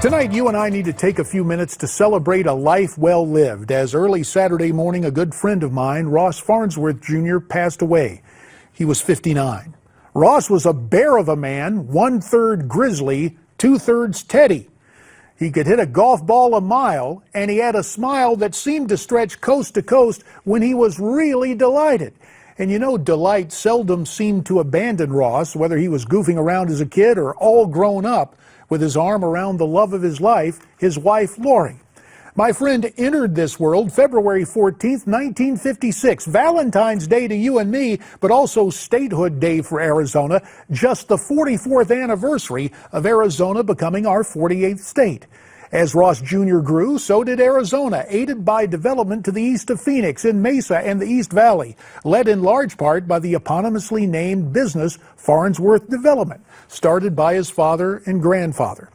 Tonight, you and I need to take a few minutes to celebrate a life well lived, as early Saturday morning, a good friend of mine, Ross Farnsworth Jr., passed away. He was 59. Ross was a bear of a man, 1/3 grizzly, 2/3 Teddy. He could hit a golf ball a mile, and he had a smile that seemed to stretch coast to coast when he was really delighted. And you know, delight seldom seemed to abandon Ross, whether he was goofing around as a kid or all grown up, with his arm around the love of his life, his wife, Lori. My friend entered this world February 14th, 1956, Valentine's Day to you and me, but also Statehood Day for Arizona, just the 44th anniversary of Arizona becoming our 48th state. As Ross Jr. grew, so did Arizona, aided by development to the east of Phoenix, in Mesa and the East Valley, led in large part by the eponymously named business Farnsworth Development, started by his father and grandfather.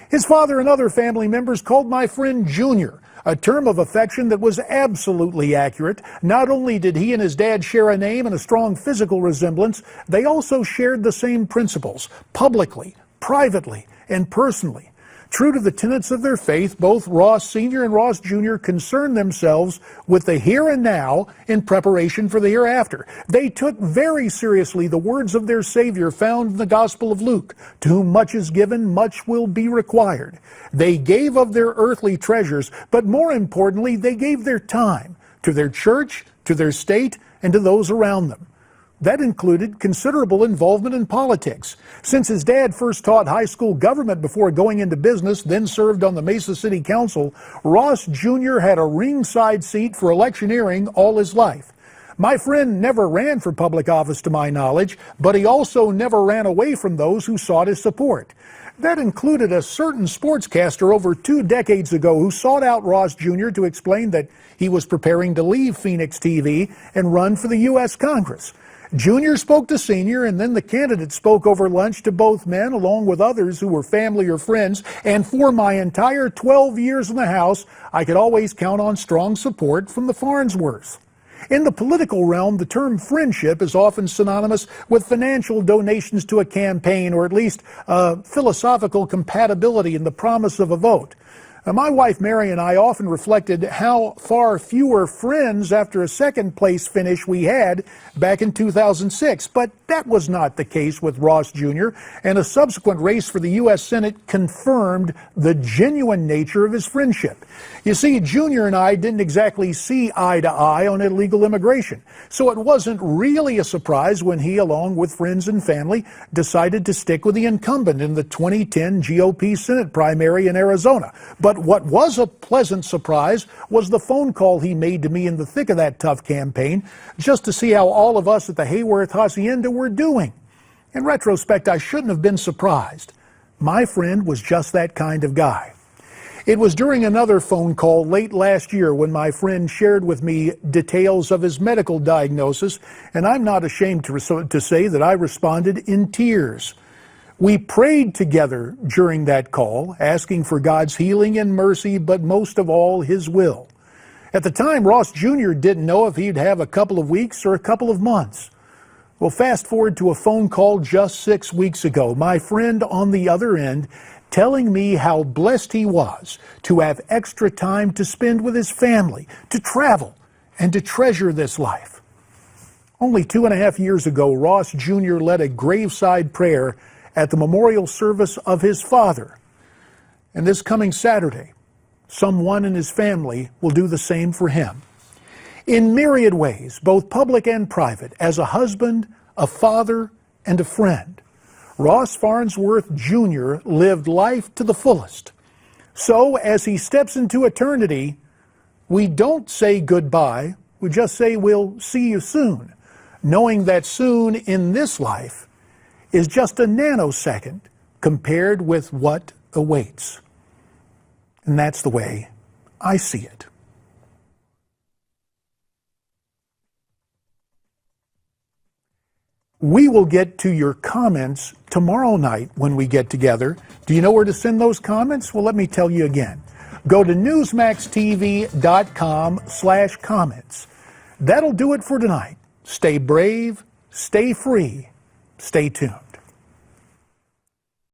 His father and other family members called my friend Junior, a term of affection that was absolutely accurate. Not only did he and his dad share a name and a strong physical resemblance, they also shared the same principles, publicly, privately, and personally. True to the tenets of their faith, both Ross Sr. and Ross Jr. concerned themselves with the here and now in preparation for the hereafter. They took very seriously the words of their Savior found in the Gospel of Luke, "To whom much is given, much will be required." They gave of their earthly treasures, but more importantly, they gave their time to their church, to their state, and to those around them. That included considerable involvement in politics. Since his dad first taught high school government before going into business, then served on the Mesa City Council, Ross Jr. had a ringside seat for electioneering all his life. My friend never ran for public office to my knowledge, but he also never ran away from those who sought his support. That included a certain sportscaster over 2 decades ago who sought out Ross Jr. to explain that he was preparing to leave Phoenix TV and run for the U.S. Congress. Junior spoke to Senior, and then the candidate spoke over lunch to both men, along with others who were family or friends, and for my entire 12 years in the House, I could always count on strong support from the Farnsworths. In the political realm, the term friendship is often synonymous with financial donations to a campaign, or at least philosophical compatibility in the promise of a vote. My wife Mary and I often reflected how far fewer friends after a second place finish we had back in 2006, but that was not the case with Ross Jr., and a subsequent race for the U.S. Senate confirmed the genuine nature of his friendship. You see, Jr. and I didn't exactly see eye to eye on illegal immigration, so it wasn't really a surprise when he, along with friends and family, decided to stick with the incumbent in the 2010 GOP Senate primary in Arizona. But what was a pleasant surprise was the phone call he made to me in the thick of that tough campaign, just to see how all of us at the Hayworth Hacienda were doing. In retrospect, I shouldn't have been surprised. My friend was just that kind of guy. It was during another phone call late last year when my friend shared with me details of his medical diagnosis, and I'm not ashamed to say that I responded in tears. We prayed together during that call, asking for God's healing and mercy, but most of all, His will. At the time, Ross Jr. didn't know if he'd have a couple of weeks or a couple of months. Well, fast forward to a phone call just 6 weeks ago, my friend on the other end telling me how blessed he was to have extra time to spend with his family, to travel, and to treasure this life. Only 2.5 years ago, Ross Jr. led a graveside prayer at the memorial service of his father. And this coming Saturday, someone in his family will do the same for him. In myriad ways, both public and private, as a husband, a father, and a friend, Ross Farnsworth Jr. lived life to the fullest. So, as he steps into eternity, we don't say goodbye, we just say we'll see you soon, knowing that soon in this life is just a nanosecond compared with what awaits. And that's the way I see it. We will get to your comments tomorrow night when we get together. Do you know where to send those comments? Well, let me tell you again. Go to newsmaxtv.com/comments. That'll do it for tonight. Stay brave, stay free, stay tuned.